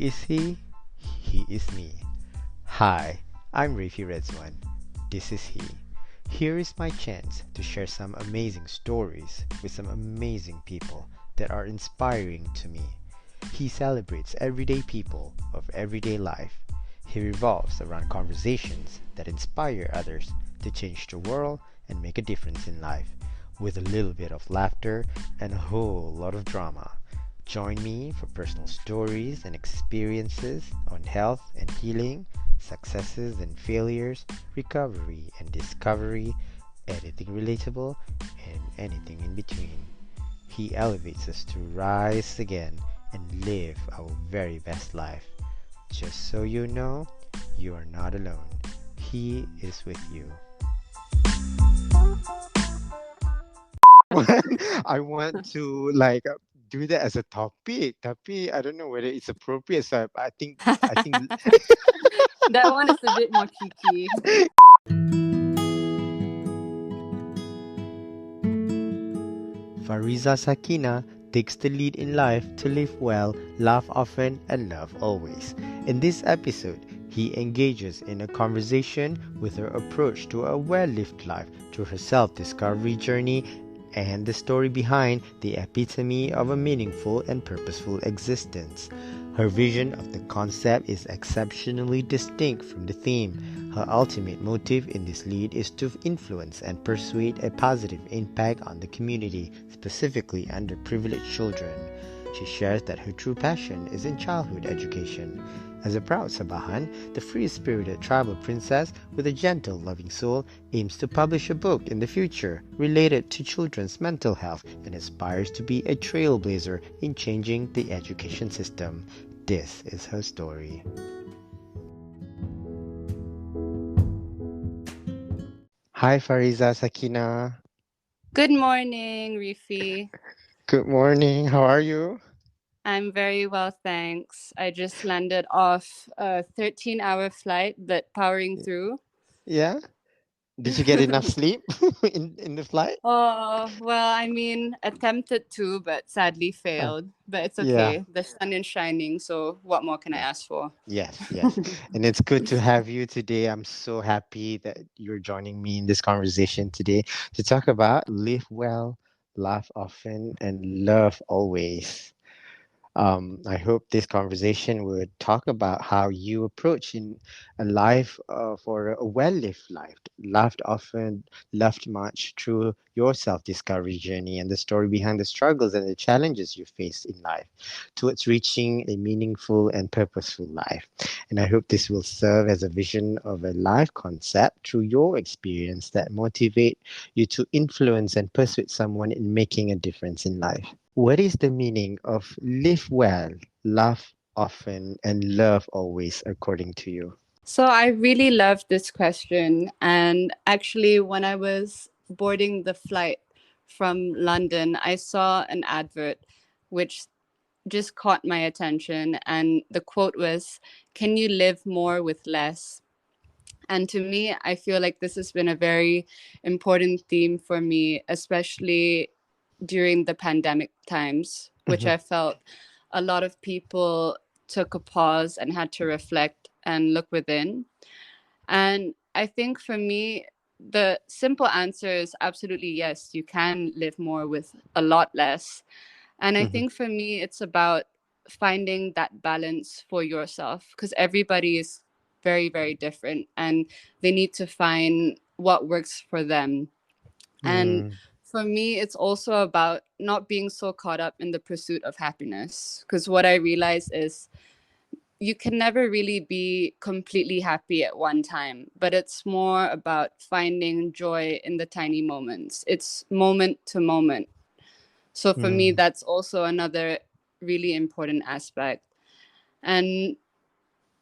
is he? He is me. Hi, I'm Rafi Redzwan. This is he. Here is my chance to share some amazing stories with some amazing people that are inspiring to me. He celebrates everyday people of everyday life. He revolves around conversations that inspire others to change the world and make a difference in life, with a little bit of laughter and a whole lot of drama. Join me for personal stories and experiences on health and healing, successes and failures, recovery and discovery, anything relatable, and anything in between. He elevates us to rise again and live our very best life. Just so you know, you are not alone. He is with you. I want to do that as a topic, tapi I don't know whether it's appropriate. So I think That one is a bit more cheeky. Fariza Sakina takes the lead in life to live well, laugh often, and love always. In this episode, he engages in a conversation with her approach to a well-lived life through her self-discovery journey and the story behind the epitome of a meaningful and purposeful existence. Her vision of the concept is exceptionally distinct from the theme. Her ultimate motive in this lead is to influence and persuade a positive impact on the community, specifically underprivileged children. She shares that her true passion is in childhood education. As a proud Sabahan, the free-spirited tribal princess with a gentle, loving soul aims to publish a book in the future related to children's mental health and aspires to be a trailblazer in changing the education system. This is her story. Hi, Fariza Sakina. Good morning, Rifi. Good morning. How are you? I'm very well, thanks. I just landed off a 13-hour flight, but powering through. Yeah? Did you get enough sleep in the flight? Well, I mean, attempted to, but sadly Uh, failed. But it's yeah. okay. The sun is shining, so what more can I ask for? Yes, yes. And it's good to have you today. I'm so happy that you're joining me in this conversation today to talk about live well, laugh often, and love always. I hope this conversation would talk about how you approach in a life for a well-lived life, laughed often, loved much through your self-discovery journey and the story behind the struggles and the challenges you face in life towards reaching a meaningful and purposeful life. And I hope this will serve as a vision of a life concept through your experience that motivate you to influence and persuade someone in making a difference in life. What is the meaning of live well, laugh often, and love always, according to you? So I really loved this question. And actually, when I was boarding the flight from London, I saw an advert which just caught my attention. And the quote was, "Can you live more with less?" And to me, I feel like this has been a very important theme for me, especially during the pandemic times, which Mhm, I felt a lot of people took a pause and had to reflect and look within. And I think for me, the simple answer is absolutely yes, you can live more with a lot less. And I mhm, think for me, it's about finding that balance for yourself because everybody is very, very different and they need to find what works for them. And mm, for me, it's also about not being so caught up in the pursuit of happiness. Because what I realize is you can never really be completely happy at one time, but it's more about finding joy in the tiny moments. It's moment to moment. So for me, mm, that's also another really important aspect. And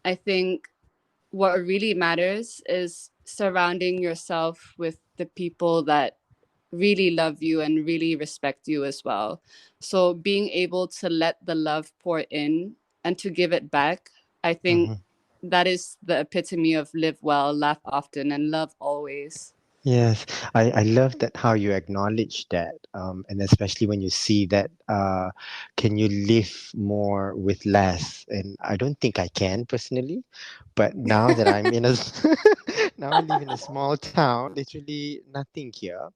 I think what really matters is surrounding yourself with the people that really love you and really respect you as well. So being able to let the love pour in and to give it back, I think mhm. that is the epitome of live well, laugh often, and love always. Yes, I love that how you acknowledge that, and especially when you see that, can you live more with less? And I don't think I can personally, but now that I'm in a, now I live in a small town, literally nothing here,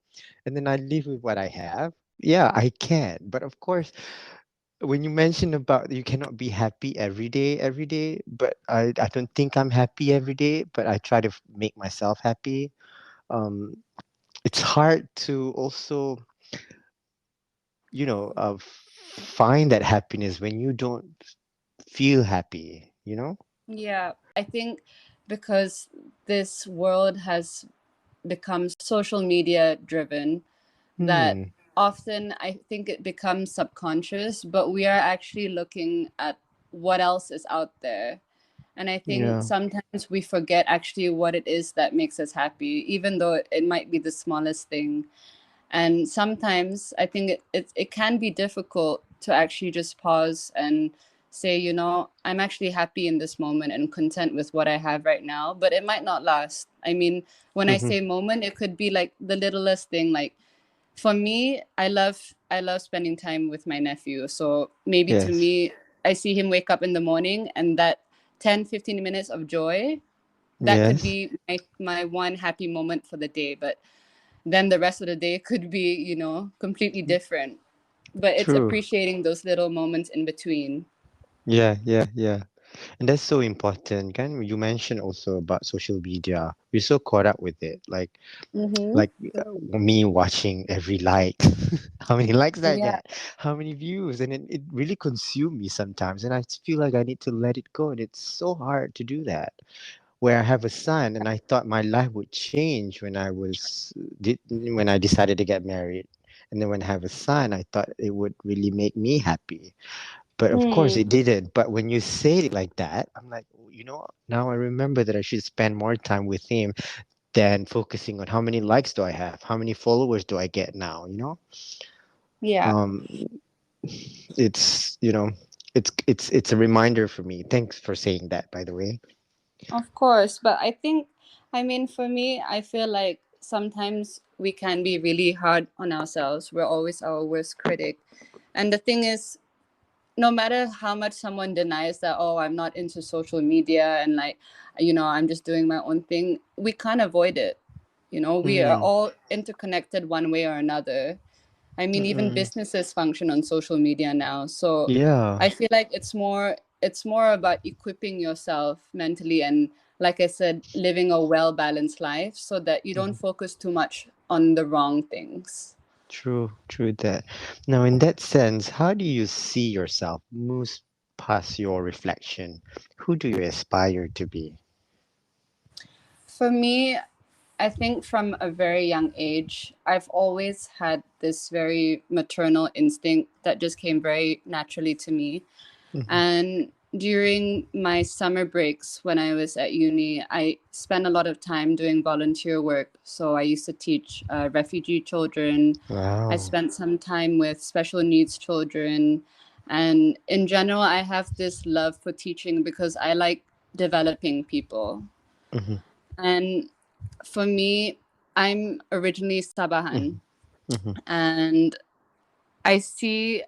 and then I live with what I have. Yeah, I can, but of course, when you mention about you cannot be happy every day, but I don't think I'm happy every day, but I try to make myself happy. Um, it's hard to also find that happiness when you don't feel happy. Yeah, I think because this world has become social media driven, that Hmm. often I think it becomes subconscious, but we are actually looking at what else is out there. And I think Yeah. sometimes we forget actually what it is that makes us happy, even though it might be the smallest thing. And sometimes I think it can be difficult to actually just pause and say, I'm actually happy in this moment and content with what I have right now, but it might not last. I mean, when I Hmm. say moment, it could be like the littlest thing. Like for me, I love spending time with my nephew. So maybe to Yes. me, I see him wake up in the morning, and that 10-15 minutes of joy, that could Yes. be my one happy moment for the day. But then the rest of the day could be, completely different. But it's True. appreciating those little moments in between. Yeah. And that's so important. Can you mentioned also about social media? We're so caught up with it. Mm-hmm. Like me watching every like, how many likes did I Yeah. get, how many views, and it really consumes me sometimes, and I feel like I need to let it go, and it's so hard to do that. Where I have a son, and I thought my life would change when I decided to get married, and then when I have a son, I thought it would really make me happy. But of course, Hmm. it didn't. But when you say it like that, I'm like, now I remember that I should spend more time with him than focusing on how many likes do I have, how many followers do I get now. Yeah. Um, it's you know, it's a reminder for me. Thanks for saying that, by the way. Of course, but I mean, for me, I feel like sometimes we can be really hard on ourselves. We're always our worst critic. And the thing is, no matter how much someone denies that, oh, I'm not into social media and like, I'm just doing my own thing, we can't avoid it. We are Mm, all interconnected one way or another. I mean, even mm, businesses function on social media now. So yeah. I feel like it's more about equipping yourself mentally and, like I said, living a well balanced life so that you don't Mhm. focus too much on the wrong things. True that. Now, in that sense, how do you see yourself moves past your reflection? Who do you aspire to be? For me, I think from a very young age, I've always had this very maternal instinct that just came very naturally to me. Hmm. And during my summer breaks when I was at uni, I spent a lot of time doing volunteer work. So I used to teach refugee children. I Wow. spent some time with special needs children. And in general, I have this love for teaching because I like developing people. Hmm. And for me, I'm originally Sabahan. Hmm. Hmm. And I see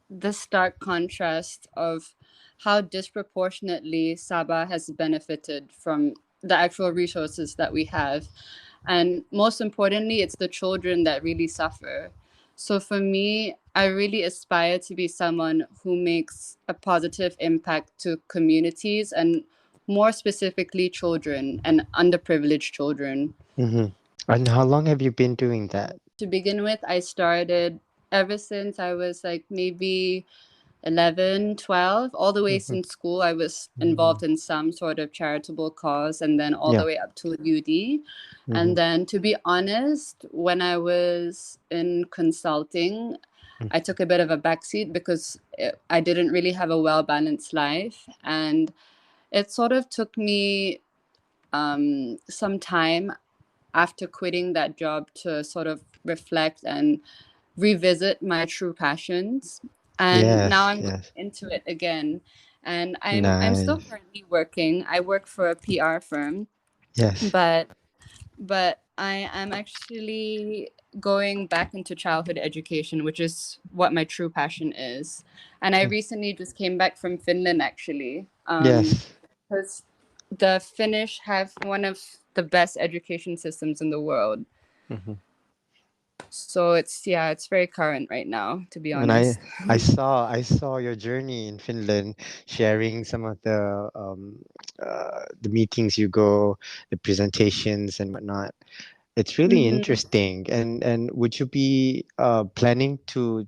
the stark contrast of how disproportionately Sabah has benefited from the actual resources that we have. And most importantly, it's the children that really suffer. So for me, I really aspire to be someone who makes a positive impact to communities and more specifically children and underprivileged children. Hmm. And how long have you been doing that? To begin with, I started ever since I was like maybe 11, 12, all the way Hmm. since school. I was Hmm. involved in some sort of charitable cause, and then all the Yeah. way up to UD. Hmm. And then, to be honest, when I was in consulting, I took a bit of a backseat because I didn't really have a well balanced life. And it sort of took me some time after quitting that job to sort of reflect and revisit my true passions. And now Yes. I'm going Yes. into it again. And I'm still Nice. currently working. I work for a PR firm, Yes. but but I am actually going back into childhood education, which is what my true passion is. And I Okay. recently just came back from Finland, actually, Yes. because the Finnish have one of the best education systems in the world. Hmm. So it's very current right now, to be And honest. I saw your journey in Finland, sharing some of the meetings you go, the presentations and whatnot. It's really Hmm. interesting. And would you be planning to,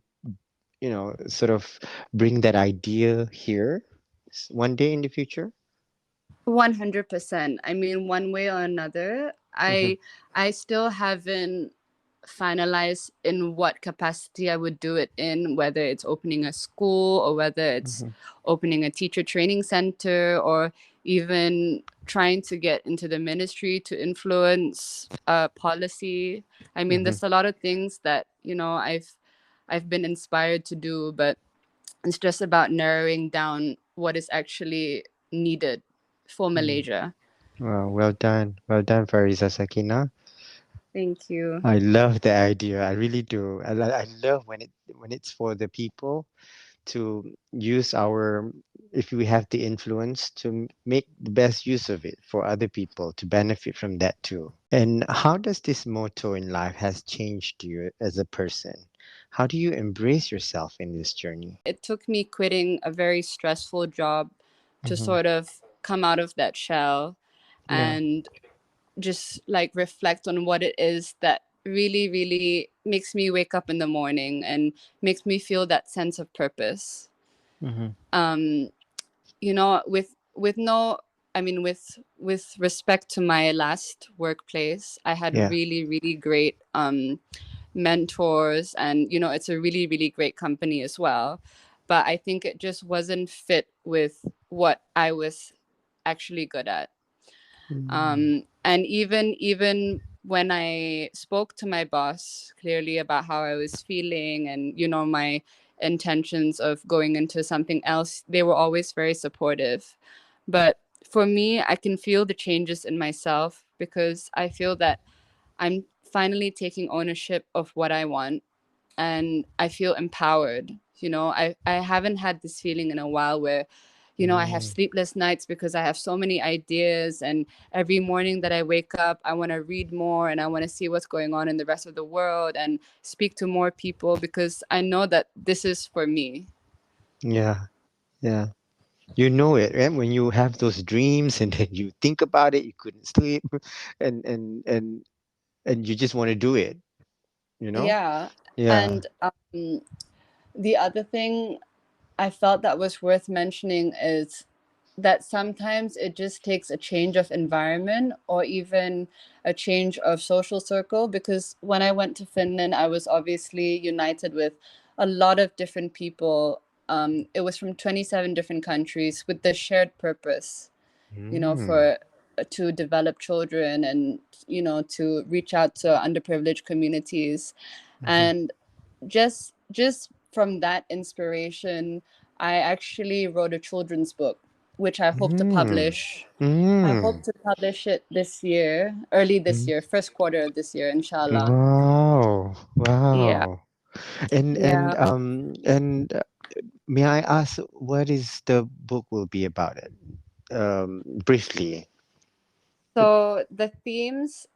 sort of bring that idea here one day in the future? 100%. I mean, one way or another, Mm-hmm. I still haven't finalized in what capacity I would do it in, whether it's opening a school or whether it's Mm-hmm. opening a teacher training center or even trying to get into the ministry to influence policy. I mean, Mm-hmm. there's a lot of things that, I've been inspired to do, but it's just about narrowing down what is actually needed for Mm. Malaysia. Well done. Well done, Fariza Sakina. Thank you. I love the idea. I really do. I love when it's for the people to use our, if we have the influence to make the best use of it for other people to benefit from that too. And how does this motto in life has changed you as a person? How do you embrace yourself in this journey? It took me quitting a very stressful job to Hmm. sort of come out of that shell Yeah. and just like reflect on what it is that really, really makes me wake up in the morning and makes me feel that sense of purpose. Hmm. Um, with no, I mean, with respect to my last workplace, I had Yeah. really, really great mentors, and it's a really, really great company as well. But I think it just wasn't fit with what I was actually good at. Mm. And even when I spoke to my boss clearly about how I was feeling and my intentions of going into something else, they were always very supportive. But for me, I can feel the changes in myself because I feel that I'm finally taking ownership of what I want, and I feel empowered. I haven't had this feeling in a while where, I have Mm. sleepless nights because I have so many ideas, and every morning that I wake up, I want to read more and I want to see what's going on in the rest of the world and speak to more people because I know that this is for me. Yeah. Yeah. You know it, right? When you have those dreams and then you think about it, you couldn't sleep, and you just want to do it, you know? Yeah. Yeah. And the other thing I felt that was worth mentioning is that sometimes it just takes a change of environment or even a change of social circle. Because when I went to Finland, I was obviously united with a lot of different people. It was from 27 different countries with the shared purpose, Mm. for to develop children and to reach out to underprivileged communities. Mhm. And just from that inspiration, I actually wrote a children's book, which I hope to Mm. publish. I Mm. hope to publish it this year, early this Mm. year, first quarter of this year, inshallah. Wow. Yeah. Wow. And and Yeah. um and may I ask what is the book will be about it? Briefly. So the themes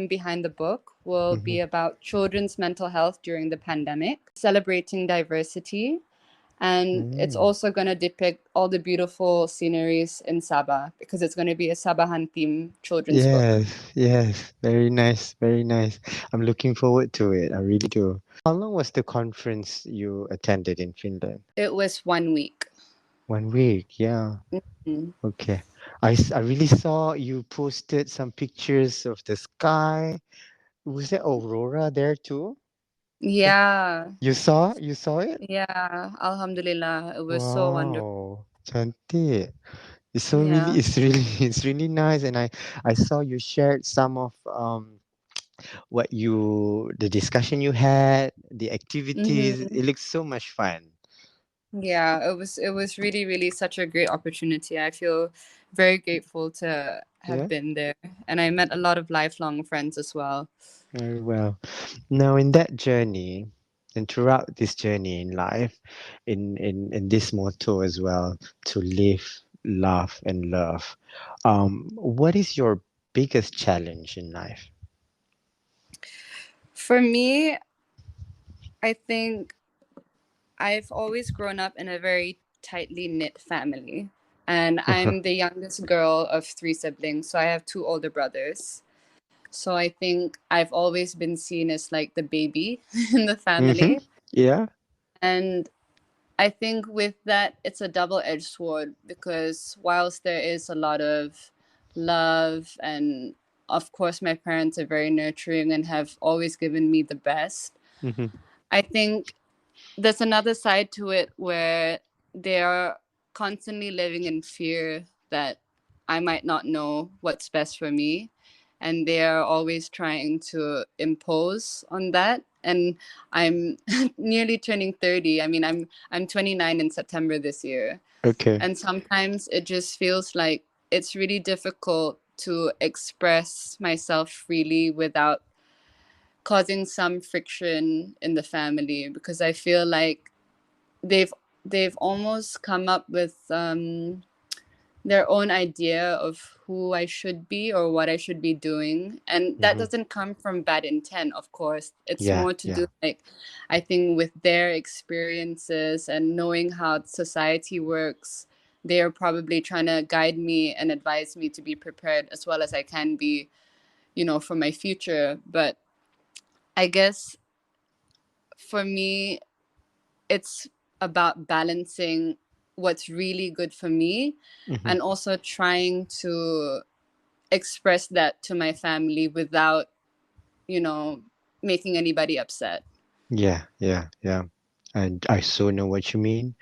behind the book will Mhm. be about children's mental health during the pandemic, celebrating diversity, and it's Mm. also going to depict all the beautiful sceneries in Sabah because it's going to be a Sabahan theme children's book. Yes, yes. Very nice, very nice. I'm looking forward to it. I really do. How long was the conference you attended in Finland? It was 1 week. 1 week, yeah. Mm. Okay. I really saw you posted some pictures of the sky. Was there aurora there too? Yeah, You saw it? yeah. Alhamdulillah, it was so wonderful. Wow. Cantik. Yeah. It's really it's really nice. And I saw you shared some of the discussion you had, the activities. Hmm. It looks so much fun. Yeah, it was really, really such a great opportunity. I feel very grateful to have Yeah, been there. And I met a lot of lifelong friends as well. very well. Now, in that journey, and throughout this journey in life, in this motto as well, to live, laugh, and love, what is your biggest challenge in life? For me, I think I've always grown up in a very tightly knit family. And I'm the youngest girl of three siblings. So I have two older brothers. So I think I've always been seen as like the baby in the Mm-hmm. family. Yeah. And I think with that, it's a double edged sword because whilst there is a lot of love, and of course, my parents are very nurturing and have always given me the best, Mm-hmm. I think there's another side to it where they are constantly living in fear that I might not know what's best for me. And they are always trying to impose on that. And I'm nearly turning 30. I mean, I'm 29 in September this year. Okay. And sometimes it just feels like it's really difficult to express myself freely without causing some friction in the family, because I feel like they've they've almost come up with their own idea of who I should be or what I should be doing. And that Mm-hmm. doesn't come from bad intent, of course. It's Yeah. more to Yeah. do, like, I think, with their experiences and knowing how society works. They are probably trying to guide me and advise me to be prepared as well as I can be, for my future. But I guess for me, it's about balancing what's really good for me Mm-hmm. and also trying to express that to my family without, you know, making anybody upset. Yeah. Yeah. Yeah. And I so know what you mean.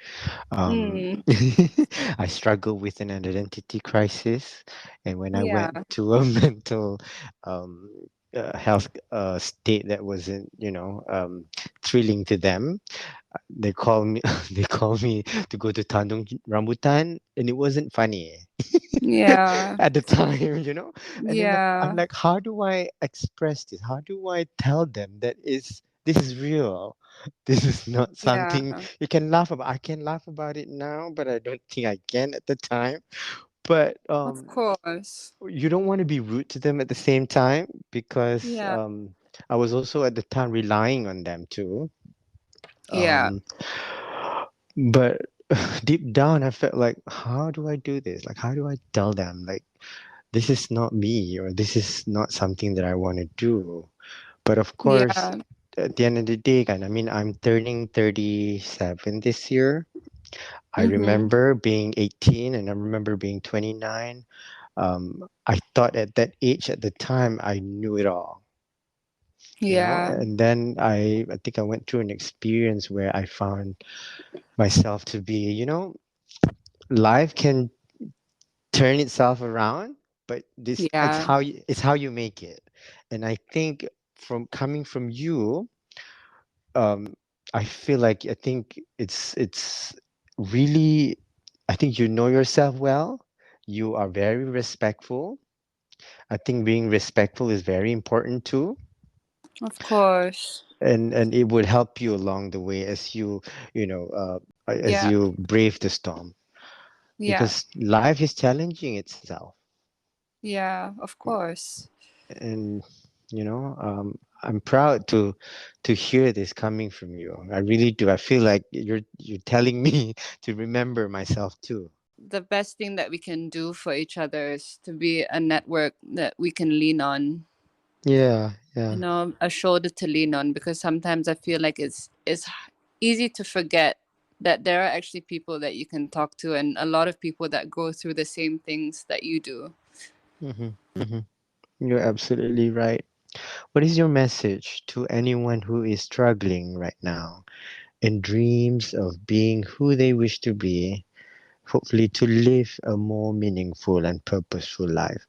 Um, Mm, I struggle with an identity crisis, and when I yeah. went to a mental health state that wasn't, thrilling to them, they call me they call me to go to Tandung Rambutan, and it wasn't funny Yeah. at the time, and then I'm Yeah. like, how do I express this? How do I tell them that this is real? This is not Yeah. something you can laugh about. I can laugh about it now, but I don't think I can at the time. But Of course. you don't want to be rude to them at the same time, because Yeah. I was also at the time relying on them too. Yeah. Um, but deep down, I felt like, how do I do this? Like, how do I tell them, like, this is not me, or this is not something that I want to do? But of course, Yeah. at the end of the day, kind, I mean, I'm turning 37 this year. I Mm-hmm. remember being 18, and I remember being 29. I thought at that age, at the time, I knew it all, Yeah. and then I think I went through an experience where I found myself to be, life can turn itself around, but this Yeah. it's how you make it. And I think, from coming from you, um I feel like, I think it's really, I think you know yourself well. You are very respectful. I think being respectful is very important too, Of course. and it would help you along the way as as Yeah. you brave the storm, Yeah. because life is challenging itself. Yeah. Of course. And I'm proud to hear this coming from you. I really do. I feel like you're telling me to remember myself too. The best thing that we can do for each other is to be a network that we can lean on, Yeah, yeah. a shoulder to lean on, because sometimes I feel like it's easy to forget that there are actually people that you can talk to, and a lot of people that go through the same things that you do. Hmm. Hmm. You're absolutely right. What is your message to anyone who is struggling right now and dreams of being who they wish to be, hopefully to live a more meaningful and purposeful life,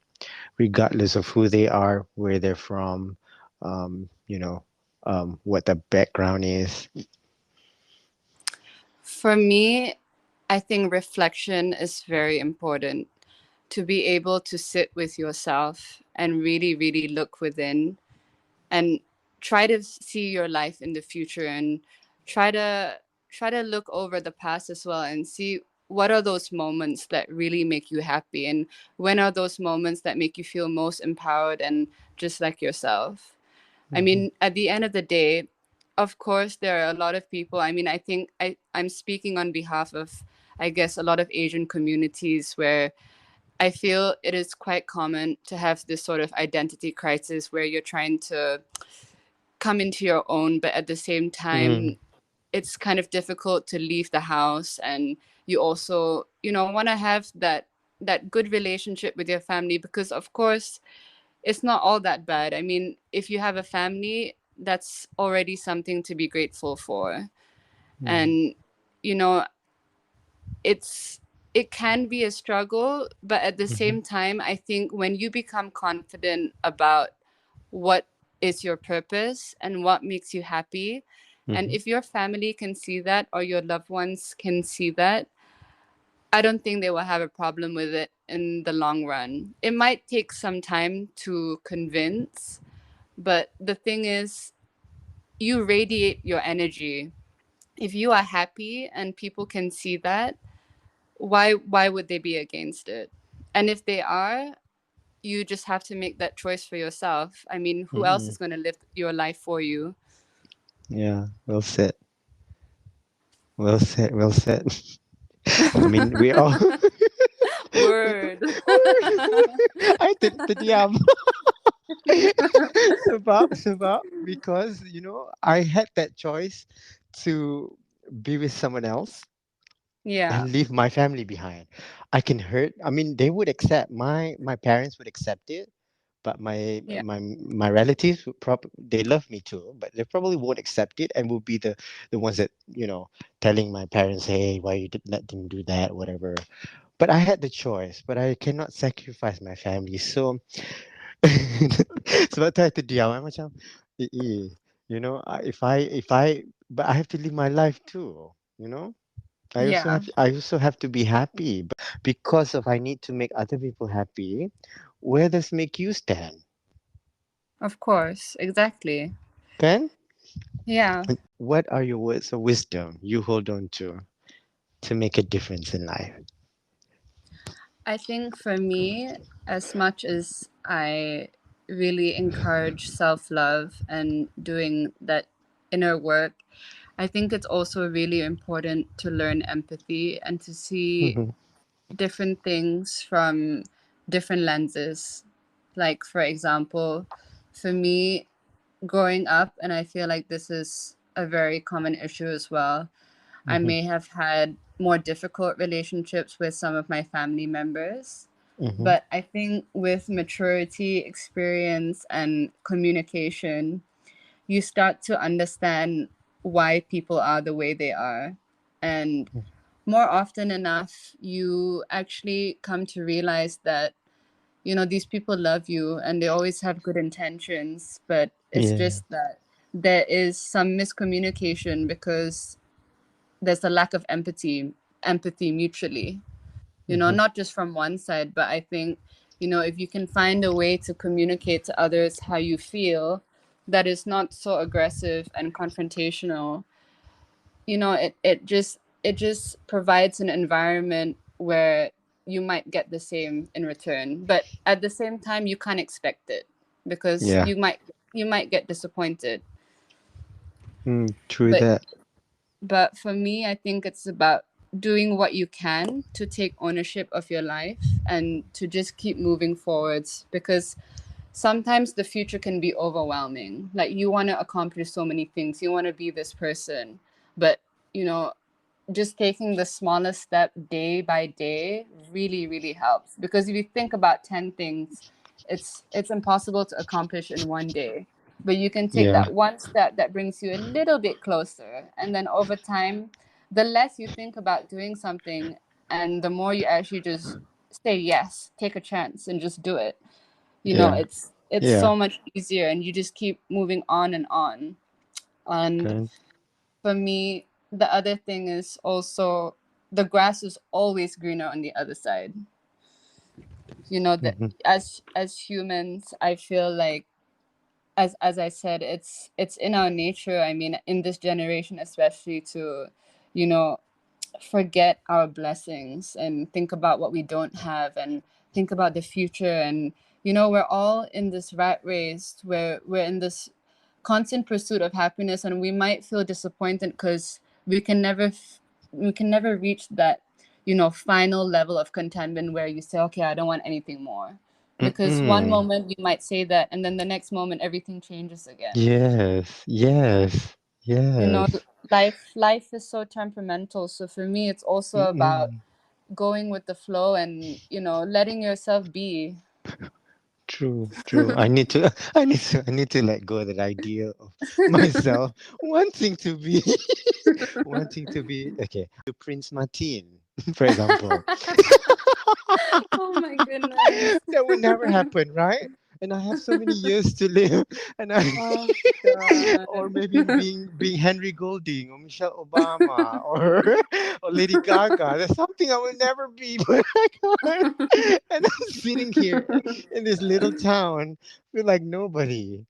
regardless of who they are, where they're from, um, you know, what the background is? For me, I think reflection is very important, to be able to sit with yourself and really, really look within and try to see your life in the future, and try to try to look over the past as well and see what are those moments that really make you happy, and when are those moments that make you feel most empowered and just like yourself. I Mhm. mean, at the end of the day, of course, there are a lot of people. I mean, I think I'm speaking on behalf of, I guess, a lot of Asian communities where I feel it is quite common to have this sort of identity crisis where you're trying to come into your own, but at the same Mm. time, it's kind of difficult to leave the house, and you also, want to have that good relationship with your family, because of course it's not all that bad. I mean, if you have a family, that's already something to be grateful for. Mhm. And you know it's it can be a struggle, but at the Mhm. same time, I think when you become confident about what is your purpose and what makes you happy, and Mhm. if your family can see that or your loved ones can see that, I don't think they will have a problem with it in the long run. It might take some time to convince, but the thing is, you radiate your energy. If you are happy and people can see that, why would they be against it? And if they are, you just have to make that choice for yourself. I mean, who else Mhm. is going to live your life for you? Yeah, well said. Well said. Well said. I mean, we all. Word. I terdiam. Sebab because I had that choice to be with someone else Yeah, and leave my family behind. I can hurt. I mean, they would accept, my parents would accept it, but yeah, my relatives would they love me too, but they probably won't accept it, and will be the ones that telling my parents, hey, why you did let them do that, whatever. But I had the choice, but I cannot sacrifice my family. So sebab tu I terdiam. I macam, if I but I have to live my life too, you know. yeah, I also have to be happy, but because of I need to make other people happy, where does make you stand? of course, exactly. Kan? Yeah, What are your words of wisdom you hold on to make a difference in life? I think for me, as much as I really encourage self love and doing that inner work, I think it's also really important to learn empathy and to see Mhm. different things from different lenses. Like, for example, for me, growing up, and I feel like this is a very common issue as well, I Mhm. may have had more difficult relationships with some of my family members. Mhm. But I think with maturity, experience, and communication, you start to understand why people are the way they are. And more often enough, you actually come to realize that, these people love you and they always have good intentions, but it's Yeah. just that there is some miscommunication because there's a lack of empathy mutually, Mhm. not just from one side, but I think, if you can find a way to communicate to others how you feel that is not so aggressive and confrontational, it just provides an environment where you might get the same in return, but at the same time you can't expect it because Yeah. you might get disappointed. True but that. but for me, I think it's about doing what you can to take ownership of your life and to just keep moving forwards, because sometimes the future can be overwhelming. Like, you want to accomplish so many things, you want to be this person, but you know just taking the smallest step day by day really, really helps, because if you think about 10 things, it's impossible to accomplish in one day, but you can take Yeah. that one step that brings you a little bit closer, and then over time, the less you think about doing something and the more you actually just say yes, take a chance and just do it. Yeah. It's Yeah. so much easier, and you just keep moving on and on. And Kan? for me, the other thing is also, the grass is always greener on the other side. You know, that Mm-hmm. as humans, I feel like, as I said, it's in our nature. I mean, in this generation especially, to, you know, forget our blessings and think about what we don't have and think about the future. And, you know, we're all in this rat race where we're in this constant pursuit of happiness, and we might feel disappointed because we can never reach that, you know, final level of contentment where you say, okay, I don't want anything more. Because one Mm-mm. moment you might say that, and then the next moment everything changes again. Yes, yes, You know, yes. life is so temperamental. So for me, it's also about Mm-mm. going with the flow and, you know, letting yourself be. True, true. I need to let go of that idea of myself wanting to be, wanting to be, okay, to Prince Martin, for example. Oh my goodness. That would never happen, right? And I have so many years to live, and I, Oh my or god. maybe being Henry Golding or Michelle Obama or or Lady Gaga. That's something I will never be, but I can't. And I'm sitting here in this little town, feel like nobody.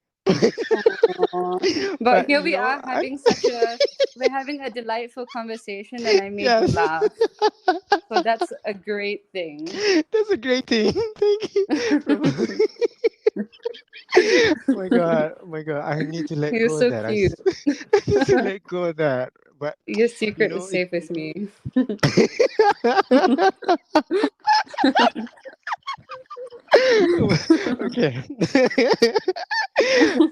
Aw. But But here you we know, are having such a we're having a delightful conversation, and I made you yes, laugh. So that's a great thing. that's a great thing. Thank you. Oh my god, oh my god, I need to let You're go of so that. cute. I need to let go of that. But Your you secret is know, it. safe with me. Okay.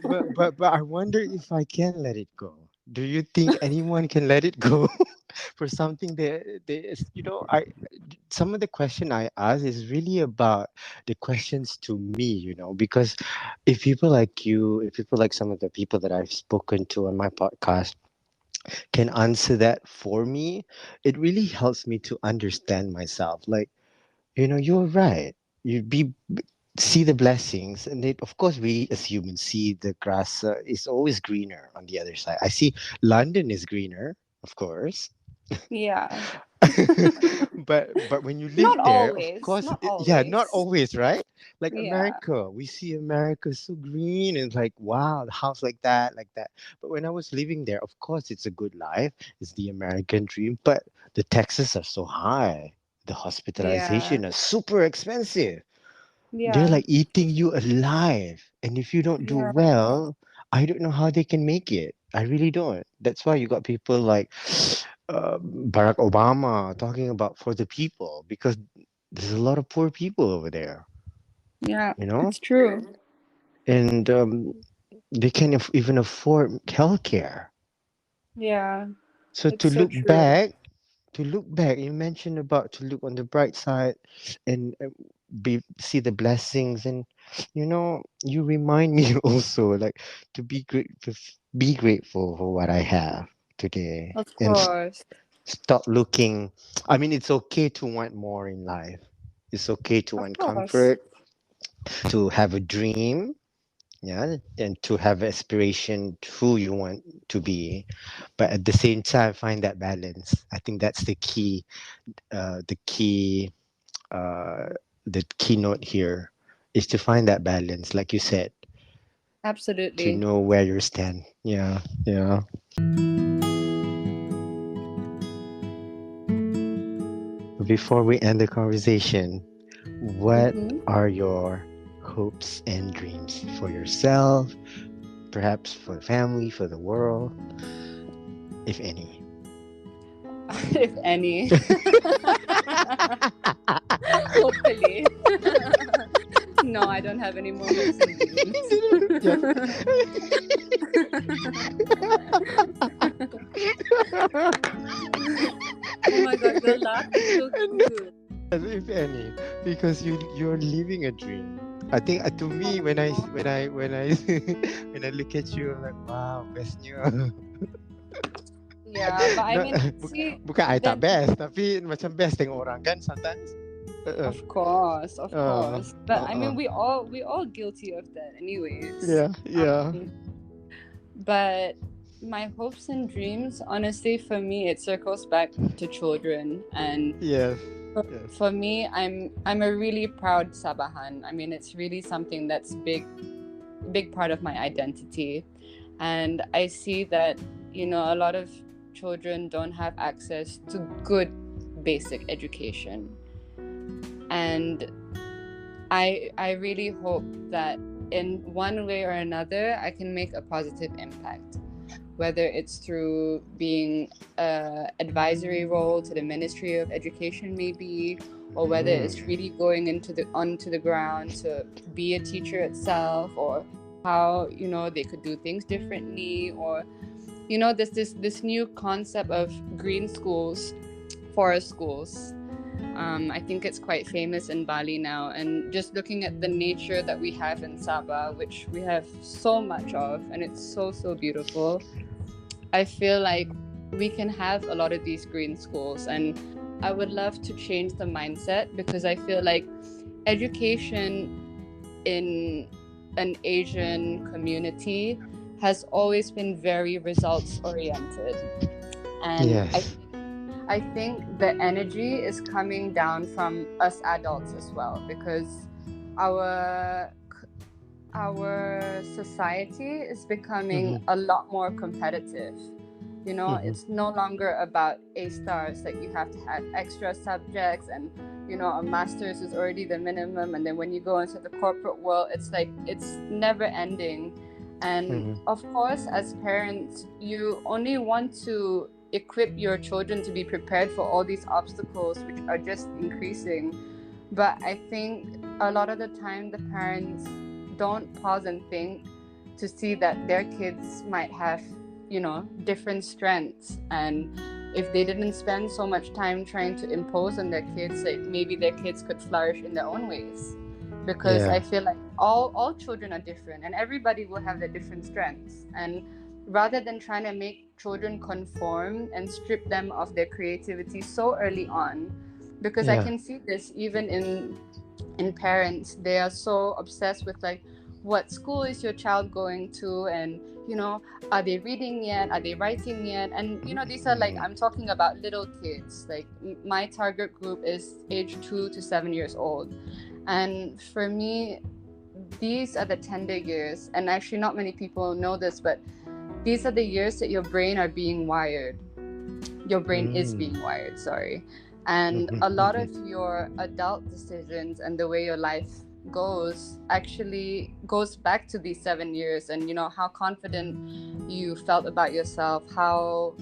But I wonder if I can let it go. Do you think anyone can let it go for something you know, I some of the question I ask is really about the questions to me, you know, because if people like you, if people like some of the people that I've spoken to on my podcast can answer that for me, it really helps me to understand myself. Like, you know, you're right. You be see the blessings, and it, of course, we as humans see the grass is always greener on the other side. I see London is greener, of course. Yeah. But when you live Not there, of always. course, Not yeah, not always. always, right? Like Yeah. America, we see America so green and it's like, wow, the house like that, like that. But when I was living there, of course, it's a good life. It's the American dream, but the taxes are so high. The Yeah. hospitalization is super expensive. They're Yeah. like eating you alive. And if you don't do Yeah. well, I don't know how they can make it. I really don't. That's why you got people like Barack Obama talking about for the people because there's a lot of poor people over there, Yeah. you know, It's true. and they can't even afford healthcare. Yeah. So It's so true. to look back, you mentioned about to look on the bright side and be see the blessings, and you know, you remind me also like to be grateful for what I have today Of and course. stop looking. I mean, it's okay to want more in life. It's okay to Of want course. comfort, to have a dream, yeah, and to have aspiration to who you want to be. But at the same time, find that balance. I think that's the key, uh, the keynote here is to find that balance, like you said, to Absolutely. know where you stand. Yeah, yeah. Before we end the conversation, what Mm-hmm. are your hopes and dreams for yourself, perhaps for the family, for the world, if any? If any. Hopefully. No, I don't have any more hopes and dreams. Yes. Oh my god, your laugh is so cute. If any, because you're living a dream. I think to me when I when I look at you, I'm like, wow, bestnya. Yeah, but I No, mean, see, bukan I tak then best, tapi macam best tengok orang kan sometimes. Uh, of course, of uh, course. But I uh. mean, we all guilty of that, anyways. Yeah, yeah. But my hopes and dreams, honestly, for me, it circles back to children and Yes. Yes. For me, I'm a really proud Sabahan. I mean, it's really something that's big part of my identity. And I see that, a lot of children don't have access to good basic education. And I really hope that in one way or another I can make a positive impact, whether it's through being a advisory role to the Ministry of Education maybe, or whether it's really going onto the ground to be a teacher itself, or how they could do things differently, or there's this new concept of green schools, forest schools. I think it's quite famous in Bali now, and just looking at the nature that we have in Sabah, which we have so much of, and it's so beautiful. I feel like we can have a lot of these green schools, and I would love to change the mindset, because I feel like education in an Asian community has always been very results oriented. And Yes. I think the energy is coming down from us adults as well, because our our society is becoming Mm-hmm. a lot more competitive. Mm-hmm. It's no longer about A stars, like you have to have extra subjects, and a master's is already the minimum, and then when you go into the corporate world, it's like it's never ending. And Mm-hmm. of course, as parents, you only want to equip your children to be prepared for all these obstacles which are just increasing. But I think a lot of the time the parents don't pause and think to see that their kids might have, different strengths. And if they didn't spend so much time trying to impose on their kids, like maybe their kids could flourish in their own ways. Because I Yeah. feel like all children are different, and everybody will have their different strengths. And rather than trying to make children conform and strip them of their creativity so early on, because I Yeah. can see this even in parents. They are so obsessed with, like, what school is your child going to, and are they reading yet, are they writing yet? And these are, like, Mm-hmm. I'm talking about little kids. Like, my target group is age 2 to 7 years old. And for me, these are the tender years. And actually, not many people know this, but these are the years that your brain are being wired. Your brain is being wired, sorry. And a lot of Mm-hmm. your adult decisions and the way your life goes actually goes back to these 7 years, and how confident you felt about yourself, how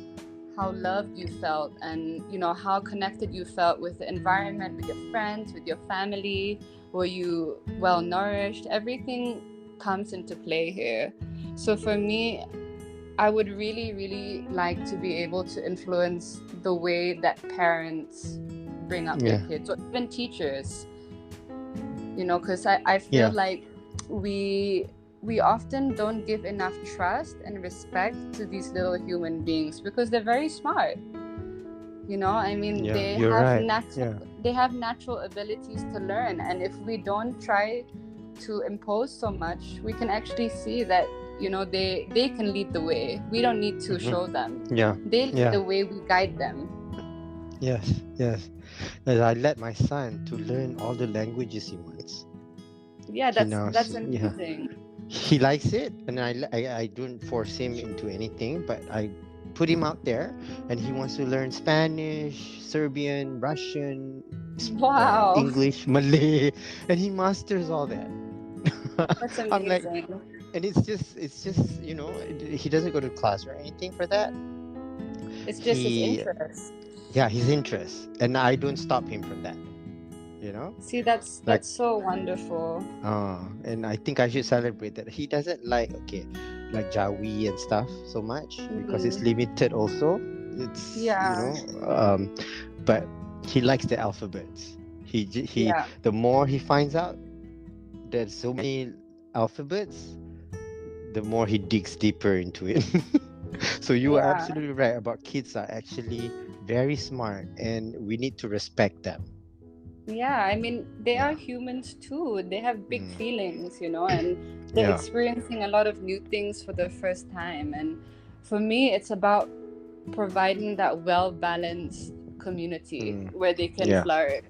loved you felt, and how connected you felt with the environment, with your friends, with your family. Were you well nourished? Everything comes into play here. So for me, I would really, really like to be able to influence the way that parents bring up their Yeah. kids, or even teachers, because I feel Yeah. like we we often don't give enough trust and respect to these little human beings, because they're very smart. I mean, Yeah. You're right. Yeah. they have natural abilities to learn, and if we don't try to impose so much, we can actually see that they can lead the way. We don't need to show them. Mm-hmm. Yeah. They lead Yeah. the way, we guide them. Yes. Yes. As I let my son to learn all the languages he wants. Yeah, He that's knows. Yeah. amazing. He likes it, and I don't force him into anything, but I put him out there, and he wants to learn Spanish, Serbian, Russian, Wow. English, Malay, and he masters all that. That's I'm like, amazing. and it's just he doesn't go to class or anything for that. It's just his He interest. Yeah, his interest, and I don't stop him from that. You know, See, that's like so wonderful. and I think I should celebrate that. He doesn't like Jawi and stuff so much because it's Mm-hmm. limited also. It's Yeah, but he likes the alphabets. He yeah, the more he finds out there's so many alphabets, the more he digs deeper into it. So you are yeah. absolutely right about kids are actually very smart and we need to respect them. Yeah, I mean, they are Yeah. humans too. They have big Mm. feelings, and they're Yeah. experiencing a lot of new things for the first time. And for me, it's about providing that well balanced community Mm. where they can Yeah. flourish.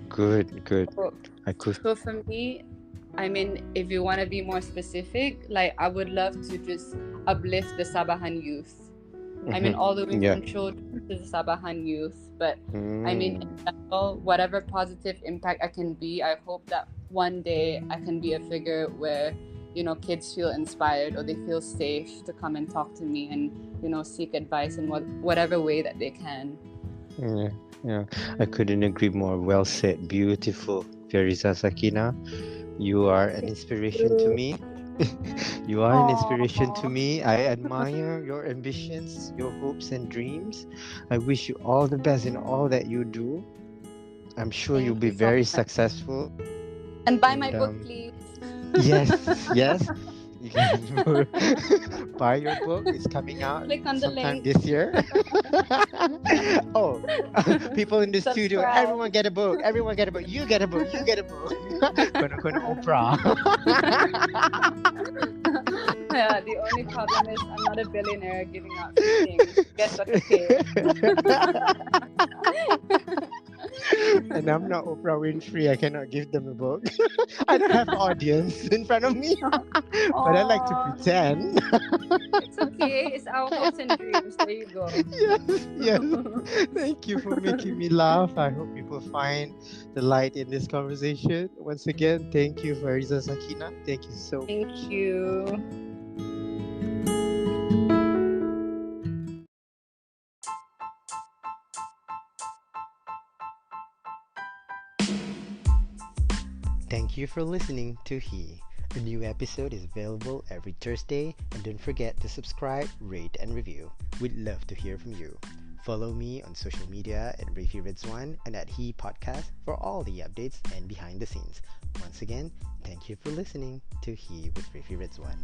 Good. Good. So, I could. so for me, I mean, if you want to be more specific, like I would love to just uplift the Sabahan youth. I mean, all the way Yeah. from children to the Sabahan youth. But I mean, in Mm. general, whatever positive impact I can be, I hope that one day I can be a figure where, kids feel inspired or they feel safe to come and talk to me and, seek advice in whatever way that they can. Yeah. Yeah. I couldn't agree more. Well said. Beautiful. Fariza Sakina. You are an inspiration to me. You are an inspiration to Aww. me. I admire your ambitions, your hopes and dreams. I wish you all the best in all that you do. I'm sure you'll Thank be you so very much. successful. And buy my And book, please. yes, yes, you can buy your book. It's coming out Click on the sometime link. this year. Oh, people in the studio, Subscribe. everyone get a book. Everyone get a book. You get a book. You get a book. Kono Oprah. Yeah, the only problem is I'm not a billionaire giving out free things. Guess what to pay. And I'm not Oprah Winfrey. I cannot give them a book. I don't have audience in front of me, but I like to Aww, pretend. it's okay. It's our hopes and dreams. There you go. Yes, yes. Thank you for making me laugh. I hope people find the light in this conversation. Once again, thank you, Fariza Sakina. Thank you so Thank much. you. Thank you for listening to He. A new episode is available every Thursday, and don't forget to subscribe, rate, and review. We'd love to hear from you. Follow me on social media at Rafi Ridzwan and at He Podcast for all the updates and behind the scenes. Once again, thank you for listening to He with Rafi Ridzwan.